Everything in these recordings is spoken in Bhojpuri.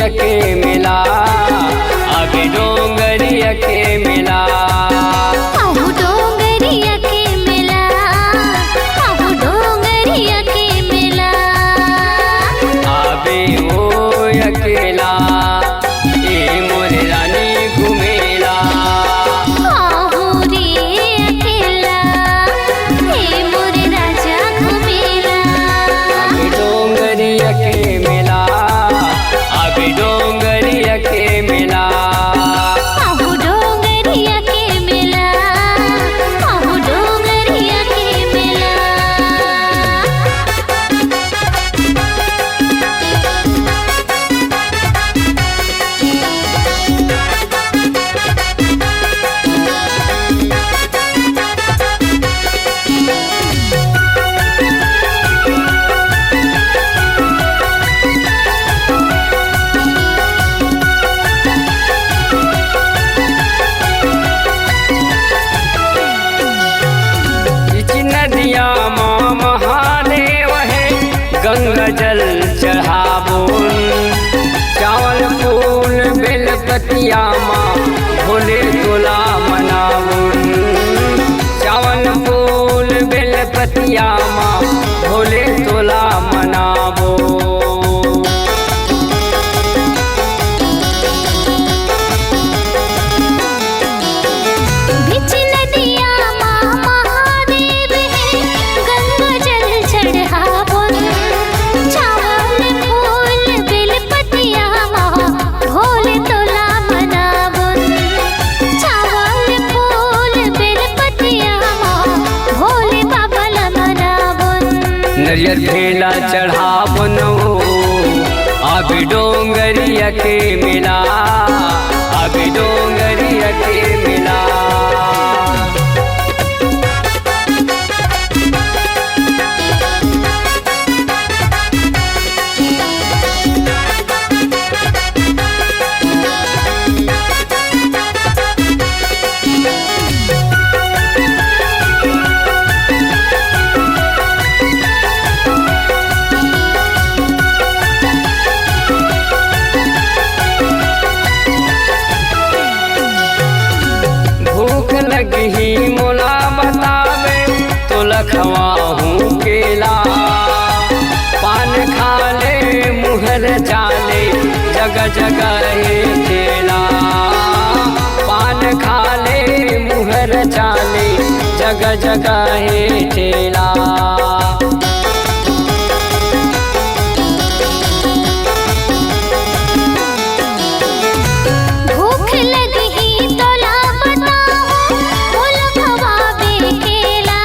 के मिला, अभी डोंगरिया के मिला। आहू डोंगरिया के मिला, आहू डोंगरिया के मिला। अभी वो अकेला ए मोर रानी घुमेला। आहू रे अकेला हे मोर राजा घुमेला। अभी डोंगरिया के मिला, अभी डोंगरिया के मिला। आहू डोंगरिया के मिला, आहू डोंगरिया के मिला। नदिया माँ महादेव है, गंगा जल चढ़ाबुन। चावल फूल बेलपतिया माँ भोले तोला मनाबुन। चावल फूल बेलपतिया माँ भोले तोला मनाबो। बिच नदिया माँ महादेव है, गंगा जल चढ़ाबुन। चावल फूल बेलपतिया माँ भोले तोला मनाबुन। चावल फूल बेलपतिया माँ भोले बाबा ला मनाबुन। नरियर भेला चढ़ाबुन, अभी डोंगरिया के मिला, अभी डोंगरिया के मिला। भूख लगी मोला बतावे तो लखवाहूँ केला। पान खा ले मुहर चाले, जगह जगह है ठेला। पान खा ले मुहर चाले, जगह जगह है ठेला। भूख लगी तोला बताऊं, फूल खवावे केला।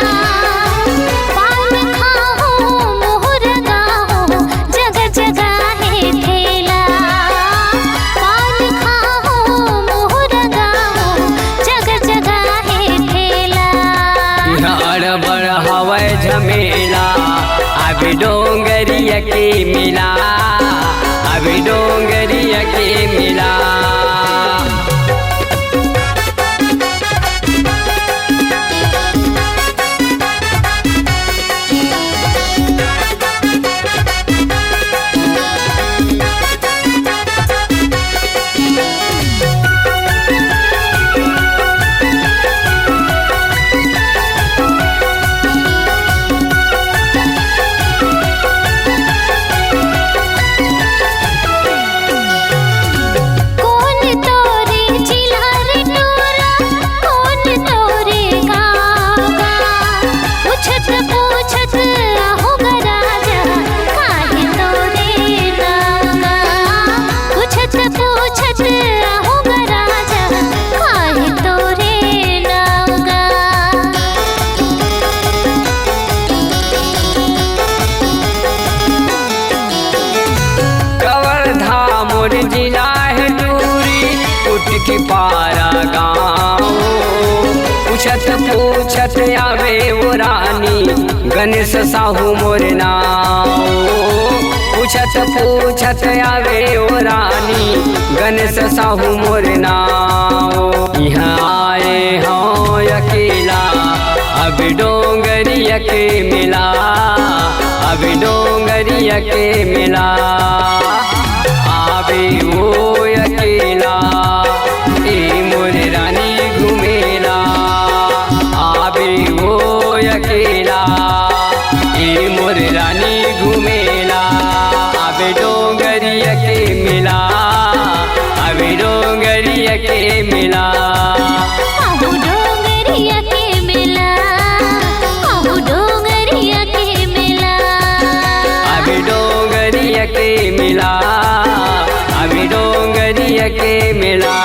पान खाऊं मोहर गाऊं, जगह जगह है ठेला। पान खाऊं मोहर गाऊं, जगह जगह है ठेला। यार बड़ हवा झमेला, अभी डोंगरिया के मिला, अभी डोंगरिया के मिला। की पारा गाँव। पूछत पूछत आवे वो रानी गणेश साहू मोर नाव। पूछत पूछत आवे वो रानी गणेश साहू मोर नाव। यहाँ आए हों अकेला अब डोंगरिया के मिला, अब डोंगरिया के मिला। आवे डोंगरिया के मिला, अभी डोंगरिया के मिला। आहू डोंगरिया के मिला, आहू डोंगरिया के मिला। अभी डोंगरिया के मिला, अभी डोंगरिया के मिला।